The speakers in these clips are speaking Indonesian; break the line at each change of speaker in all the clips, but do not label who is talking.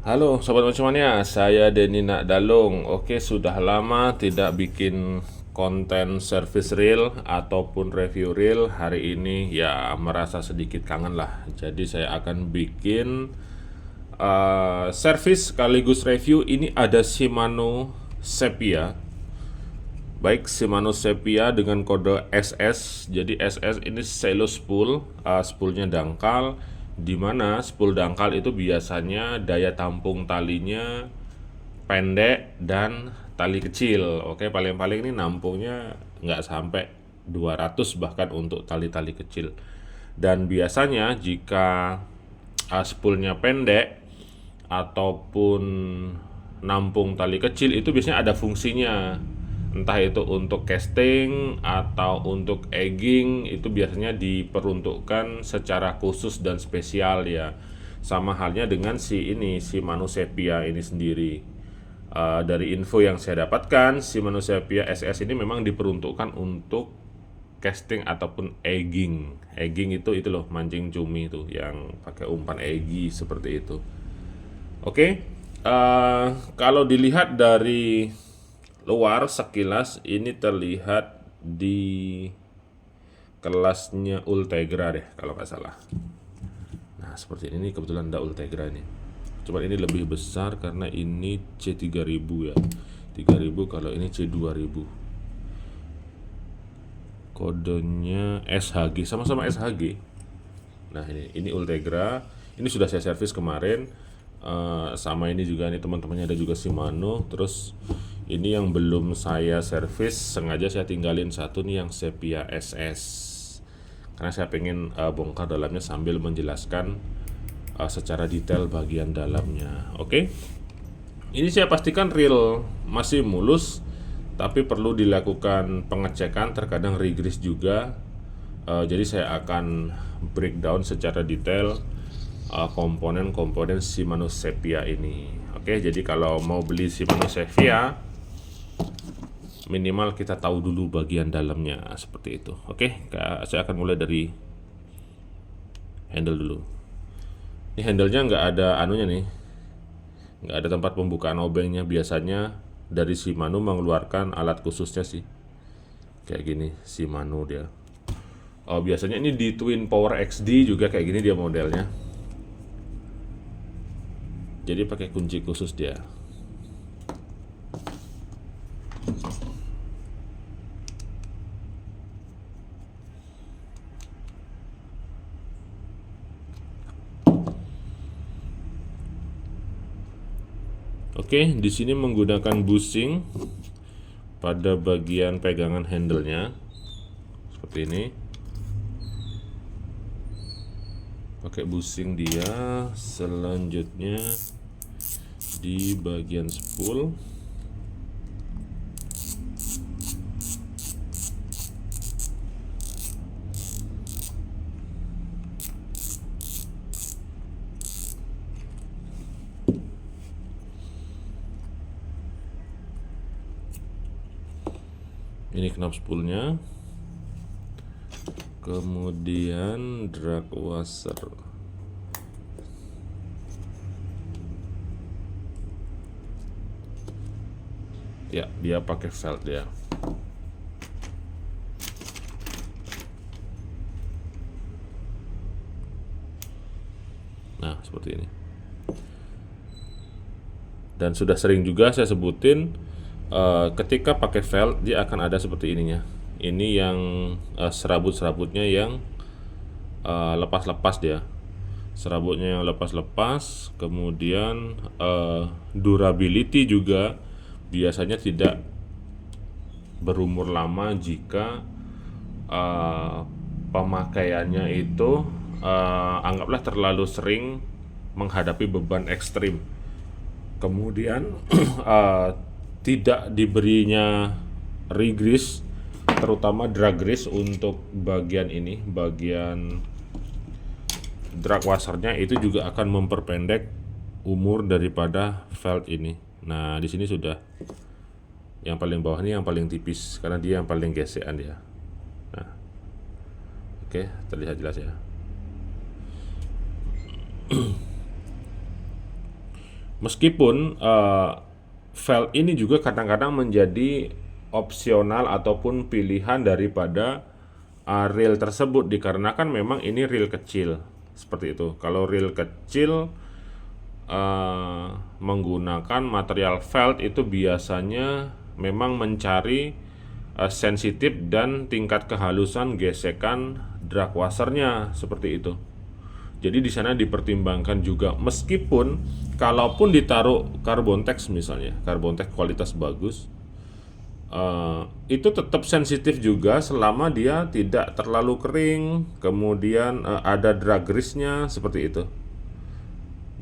Halo Sobat Macemania, saya Denny Nakdalung. Oke, sudah lama tidak bikin konten service reel ataupun review reel. Hari ini ya merasa sedikit kangen lah. Jadi saya akan bikin service sekaligus review. Ini ada Shimano Sepia. Baik, Shimano Sepia dengan kode SS. Jadi SS ini selo spool, spoolnya dangkal. Di mana spool dangkal itu biasanya daya tampung talinya pendek dan tali kecil. Oke, paling-paling ini nampungnya nggak sampai 200 bahkan untuk tali-tali kecil. Dan biasanya jika spoolnya pendek ataupun nampung tali kecil itu biasanya ada fungsinya, entah itu untuk casting atau untuk egging. Itu biasanya diperuntukkan secara khusus dan spesial ya, sama halnya dengan si Manusepia ini sendiri. Dari info yang saya dapatkan, si Manusepia SS ini memang diperuntukkan untuk casting ataupun egging. Egging itu loh, mancing cumi itu yang pakai umpan eggi seperti itu. Oke, kalau dilihat dari luar sekilas ini terlihat di kelasnya Ultegra deh kalau nggak salah. Nah seperti ini kebetulan ada Ultegra ini. Coba ini lebih besar karena ini C3000 ya. 3000, kalau ini C2000. Kodenya SHG, sama-sama SHG. Nah ini Ultegra. Ini sudah saya servis kemarin. Sama ini juga nih teman-temannya ada juga Shimano. Terus ini yang belum saya servis, sengaja saya tinggalin satu nih yang Sepia SS. Karena saya pengen bongkar dalamnya sambil menjelaskan secara detail bagian dalamnya. Oke. Ini saya pastikan reel masih mulus, tapi perlu dilakukan pengecekan, terkadang regrease juga. Jadi saya akan breakdown secara detail komponen-komponen Shimano Sepia ini. Oke, jadi kalau mau beli Shimano Sepia, minimal kita tahu dulu bagian dalamnya seperti itu. Oke, saya akan mulai dari handle dulu. Ini handlenya nggak ada anunya nih, nggak ada tempat pembukaan obengnya. Biasanya dari Shimano mengeluarkan alat khususnya sih, kayak gini Shimano dia. Oh, biasanya ini di Twin Power XD juga kayak gini dia modelnya. Jadi pakai kunci khusus dia. Oke, di sini menggunakan bushing pada bagian pegangan handlenya seperti ini. Pakai bushing dia. Selanjutnya di bagian spool. Ini knop spoolnya. Kemudian drag washer. Ya, dia pakai felt ya. Nah, seperti ini. Dan sudah sering juga saya sebutin, ketika pakai felt dia akan ada seperti ininya. Ini yang serabut-serabutnya yang lepas-lepas dia. Serabutnya yang lepas-lepas. Kemudian durability juga biasanya tidak berumur lama jika pemakaiannya itu anggaplah terlalu sering menghadapi beban ekstrim. Kemudian tidak diberinya regrease, terutama drag grease untuk bagian ini, bagian drag washernya itu juga akan memperpendek umur daripada felt ini. Nah, di sini sudah yang paling bawah ini yang paling tipis karena dia yang paling gesekan dia. Nah, oke, terlihat jelas ya. Meskipun valve ini juga kadang-kadang menjadi opsional ataupun pilihan daripada reel tersebut, dikarenakan memang ini reel kecil seperti itu. Kalau reel kecil menggunakan material felt itu biasanya memang mencari sensitif dan tingkat kehalusan gesekan drag washernya seperti itu. Jadi di sana dipertimbangkan juga, meskipun kalaupun ditaruh Carbontex misalnya, Carbontex kualitas bagus, itu tetap sensitif juga selama dia tidak terlalu kering, kemudian ada drag grease-nya seperti itu.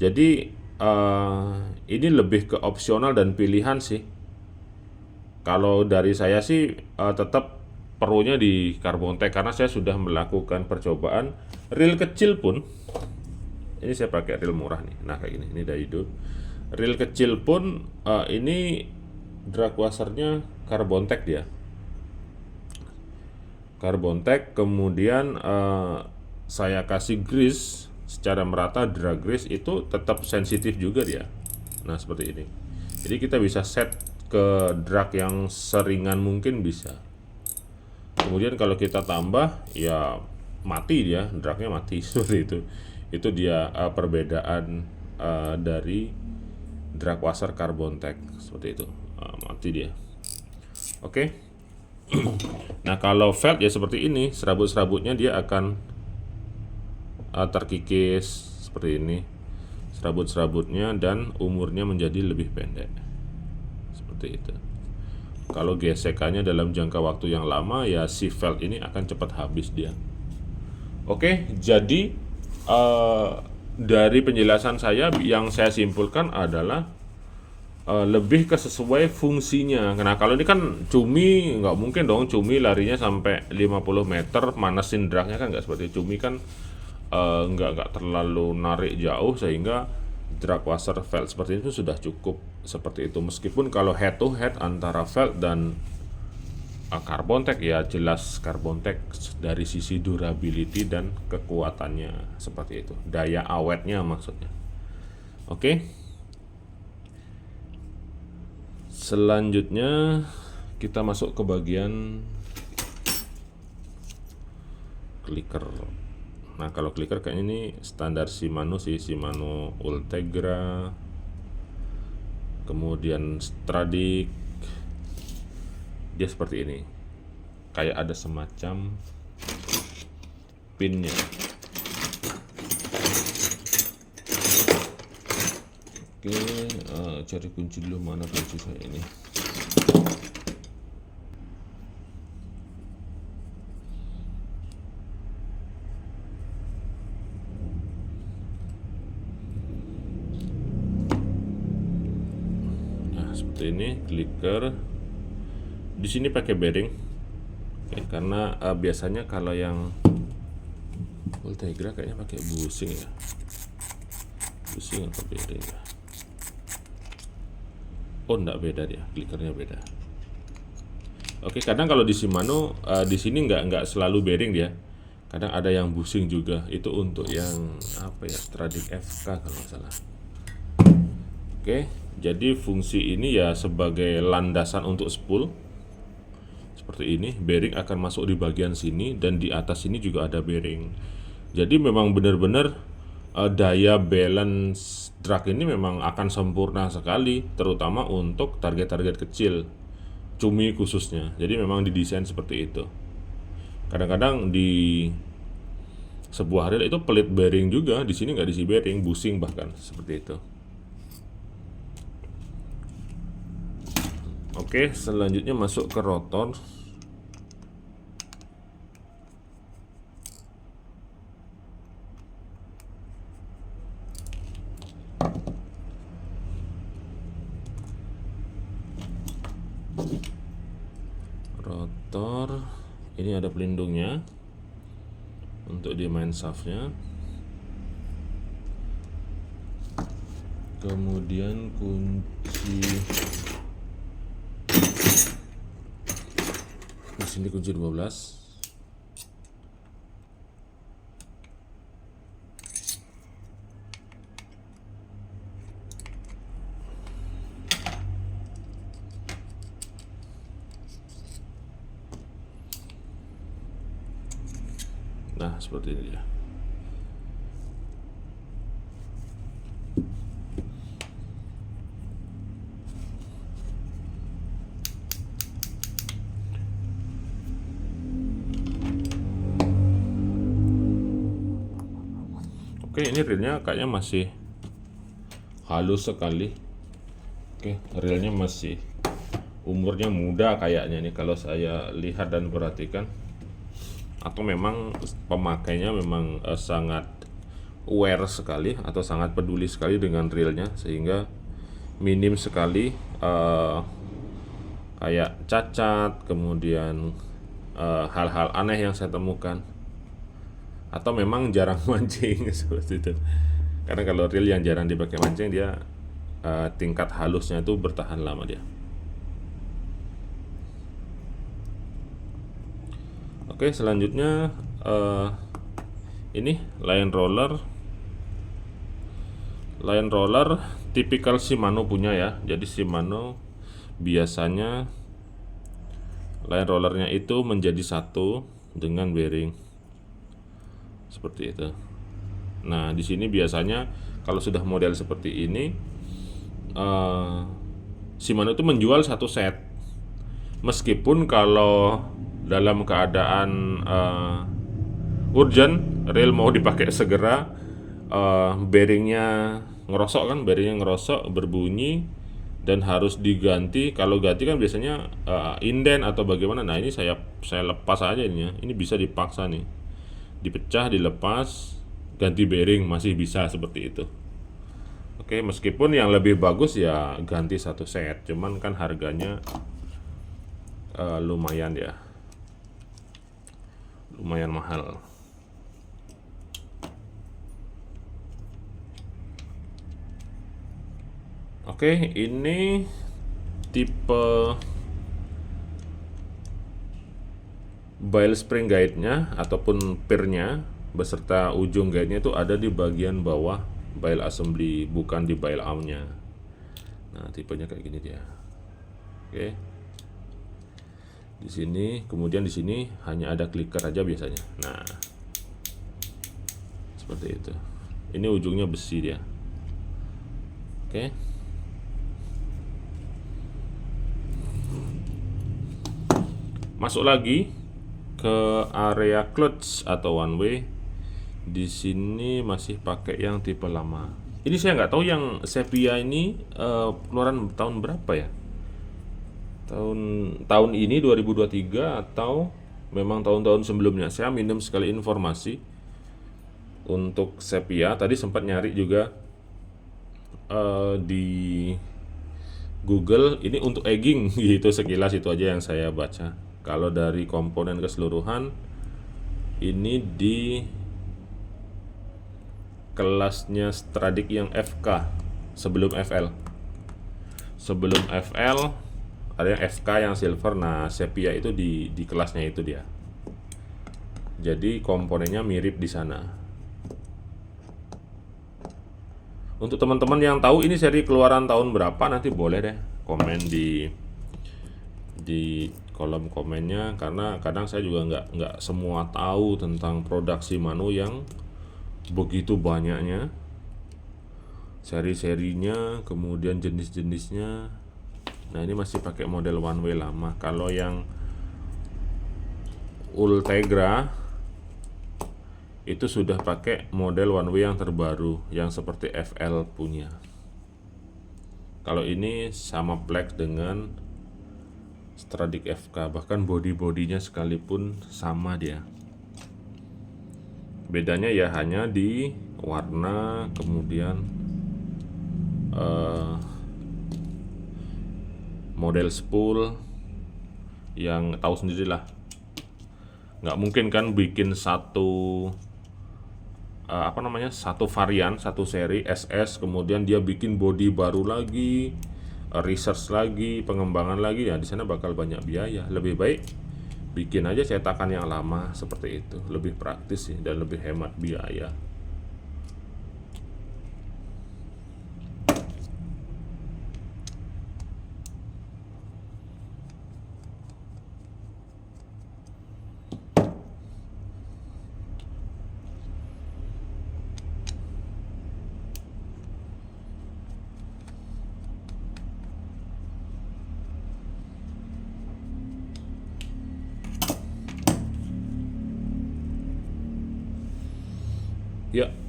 Jadi ini lebih ke opsional dan pilihan sih. Kalau dari saya sih tetap perlunya di Carbontex, karena saya sudah melakukan percobaan reel kecil pun. Ini saya pakai reel murah nih. Nah kayak gini, ini Daido. Reel kecil pun ini drag washernya Carbontex dia. Carbontex, kemudian saya kasih grease secara merata, drag grease itu tetap sensitif juga dia. Nah seperti ini. Jadi kita bisa set ke drag yang seringan mungkin bisa. Kemudian kalau kita tambah ya mati dia, dragnya mati seperti itu. Itu dia perbedaan dari drag washer Carbontex seperti itu, mati dia. Oke. Nah kalau felt ya seperti ini, serabut-serabutnya dia akan terkikis seperti ini, serabut-serabutnya, dan umurnya menjadi lebih pendek seperti itu. Kalau gesekannya dalam jangka waktu yang lama, ya si felt ini akan cepat habis dia. Oke, jadi dari penjelasan saya yang saya simpulkan adalah lebih ke sesuai fungsinya. Nah kalau ini kan cumi, nggak mungkin dong cumi larinya sampai 50 meter manasin dragnya, kan nggak seperti cumi kan, nggak terlalu narik jauh sehingga drag washer felt seperti itu sudah cukup seperti itu. Meskipun kalau head to head antara felt dan Carbontex, ya jelas Carbontex dari sisi durability dan kekuatannya seperti itu, daya awetnya maksudnya. Oke. Selanjutnya kita masuk ke bagian clicker. Nah kalau clicker kayaknya ini standar Shimano sih, Shimano Ultegra, kemudian Stradic. Dia seperti ini, kayak ada semacam pinnya. Oke, cari kunci dulu, mana kunci saya ini. Nah, seperti ini clicker. Di sini pakai bearing. Oke, karena biasanya kalau yang Ultegra kayaknya pakai bushing ya. Bushing atau bearing ya. Oh, enggak, beda dia, clickernya beda. Oke, kadang kalau di Shimano di sini nggak selalu bearing dia. Kadang ada yang bushing juga. Itu untuk yang apa ya, Stradic FK kalau nggak salah. Oke, jadi fungsi ini ya sebagai landasan untuk spool. Seperti ini, bearing akan masuk di bagian sini, dan di atas sini juga ada bearing. Jadi memang benar-benar daya balance drag ini memang akan sempurna sekali, terutama untuk target-target kecil, cumi khususnya. Jadi memang didesain seperti itu. Kadang-kadang di sebuah reel itu pelit bearing juga, di sini nggak diisi bearing, bushing bahkan seperti itu. Oke, selanjutnya masuk ke rotor. Rotor ini ada pelindungnya untuk di main shaftnya. Kemudian kunci di sini, kunci 12. Nah, seperti ini ya. Oke, ini reelnya kayaknya masih halus sekali. Oke, reelnya masih umurnya muda kayaknya nih kalau saya lihat dan perhatikan. Atau memang pemakainya memang sangat aware sekali atau sangat peduli sekali dengan reelnya sehingga minim sekali kayak cacat, kemudian hal-hal aneh yang saya temukan, atau memang jarang mancing seperti itu. Karena kalau reel yang jarang dipakai mancing dia tingkat halusnya itu bertahan lama dia. Oke, selanjutnya ini line roller. Line roller tipikal Shimano punya ya. Jadi Shimano biasanya line rollernya itu menjadi satu dengan bearing seperti itu. Nah, di sini biasanya kalau sudah model seperti ini, Shimano itu menjual satu set. Meskipun kalau dalam keadaan urgent, reel mau dipakai segera, bearingnya ngerosok kan, bearingnya ngerosok, berbunyi dan harus diganti. Kalau ganti kan biasanya inden atau bagaimana. Nah, ini saya lepas aja ini ya. Ini bisa dipaksa nih, dipecah, dilepas, ganti bearing masih bisa seperti itu. Oke, meskipun yang lebih bagus ya ganti satu set, cuman kan harganya lumayan ya, lumayan mahal. Oke, ini tipe bail spring guide-nya ataupun peer-nya beserta ujung guide-nya itu ada di bagian bawah bail assembly, bukan di bail arm-nya. Nah, tipenya kayak gini dia. Oke. Di sini, kemudian di sini hanya ada clicker aja biasanya. Nah, seperti itu. Ini ujungnya besi dia. Oke. Masuk lagi ke area clutch atau one way. Di sini masih pakai yang tipe lama. Ini saya nggak tahu yang Sepia ini keluaran tahun berapa ya? Tahun ini 2023 atau memang tahun-tahun sebelumnya. Saya minim sekali informasi untuk Sepia. Tadi sempat nyari juga di Google, ini untuk egging gitu, sekilas itu aja yang saya baca. Kalau dari komponen keseluruhan ini di kelasnya Stradic yang FK sebelum FL. Sebelum FL ada yang FK yang silver. Nah, Sepia itu di kelasnya itu dia. Jadi komponennya mirip di sana. Untuk teman-teman yang tahu ini seri keluaran tahun berapa, nanti boleh deh komen di kolom komennya, karena kadang saya juga nggak semua tahu tentang produk Shimano yang begitu banyaknya, seri-serinya, kemudian jenis-jenisnya. Nah, ini masih pakai model one way lama. Kalau yang Ultegra itu sudah pakai model one way yang terbaru yang seperti FL punya. Kalau ini sama plek dengan Stradic FK, bahkan body-bodinya sekalipun sama dia. Bedanya ya hanya di warna, kemudian model spool yang tahu sendirilah. Nggak mungkin kan bikin satu satu varian, satu seri SS, kemudian dia bikin body baru lagi, research lagi, pengembangan lagi. Ya di sana bakal banyak biaya. Lebih baik bikin aja cetakan yang lama seperti itu, lebih praktis sih dan lebih hemat biaya.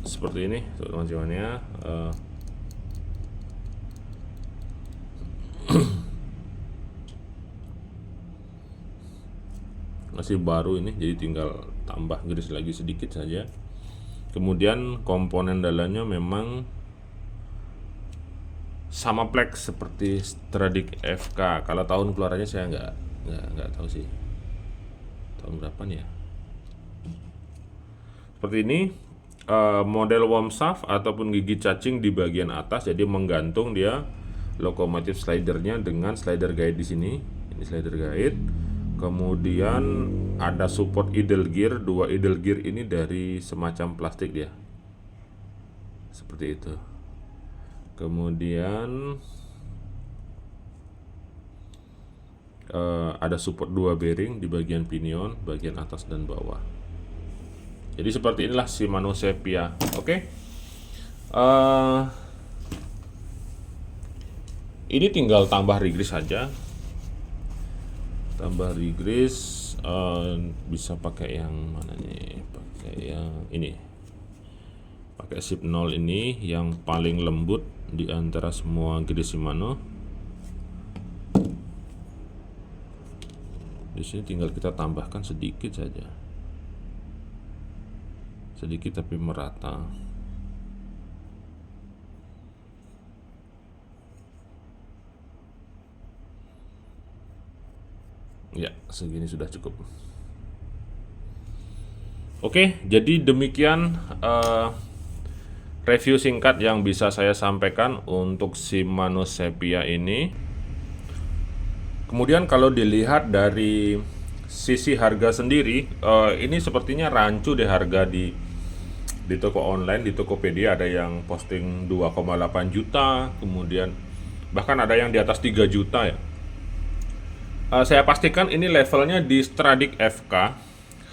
seperti ini teman-temannya. Masih baru ini, jadi tinggal tambah gris lagi sedikit saja. Kemudian komponen dalamnya memang sama plek seperti Stradic FK. Kalau tahun keluarannya saya nggak tahu sih tahun berapa nih ya. Seperti ini, model worm shaft ataupun gigi cacing di bagian atas, jadi menggantung dia lokomotif slidernya dengan slider guide di sini. Ini slider guide. Kemudian ada support idle gear, dua idle gear ini dari semacam plastik dia, seperti itu. Kemudian ada support dua bearing di bagian pinion, bagian atas dan bawah. Jadi seperti inilah Shimano Sepia. Oke. Ini tinggal tambah rigris saja. Tambah rigris, bisa pakai yang mana nih? Pakai yang ini. Pakai sip 0 ini yang paling lembut di antara semua gris Shimano. Di sini tinggal kita tambahkan sedikit saja. Sedikit tapi merata. Ya, segini sudah cukup. Oke, jadi demikian review singkat yang bisa saya sampaikan untuk Shimano Sepia ini. Kemudian kalau dilihat dari sisi harga sendiri, ini sepertinya rancu deh harga di toko online, di Tokopedia ada yang posting 2,8 juta, kemudian bahkan ada yang di atas 3 juta ya. Saya pastikan ini levelnya di Stradic FK.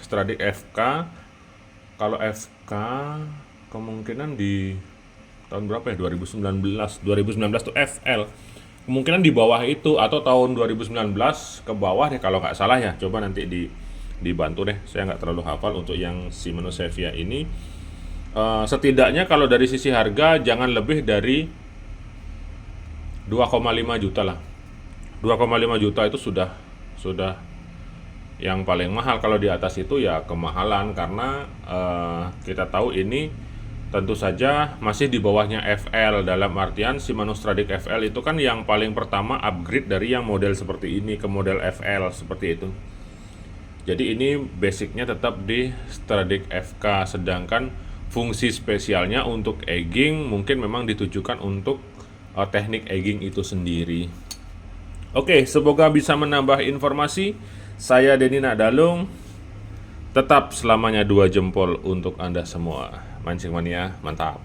Stradic FK, kalau FK kemungkinan di tahun berapa ya? 2019 tuh FL. Kemungkinan di bawah itu atau tahun 2019 ke bawah deh kalau nggak salah ya. Coba nanti dibantu deh. Saya nggak terlalu hafal untuk yang Shimano Sepia ini. Setidaknya kalau dari sisi harga jangan lebih dari 2,5 juta lah. 2,5 juta itu sudah yang paling mahal. Kalau di atas itu ya kemahalan, karena kita tahu ini tentu saja masih di bawahnya FL. Dalam artian Shimano Stradic FL itu kan yang paling pertama upgrade dari yang model seperti ini ke model FL seperti itu. Jadi ini basicnya tetap di Stradic FK, sedangkan fungsi spesialnya untuk egging mungkin memang ditujukan untuk teknik egging itu sendiri. Oke, semoga bisa menambah informasi. Saya Denny Nakdalung. Tetap selamanya 2 jempol untuk Anda semua. Mancing mania, mantap.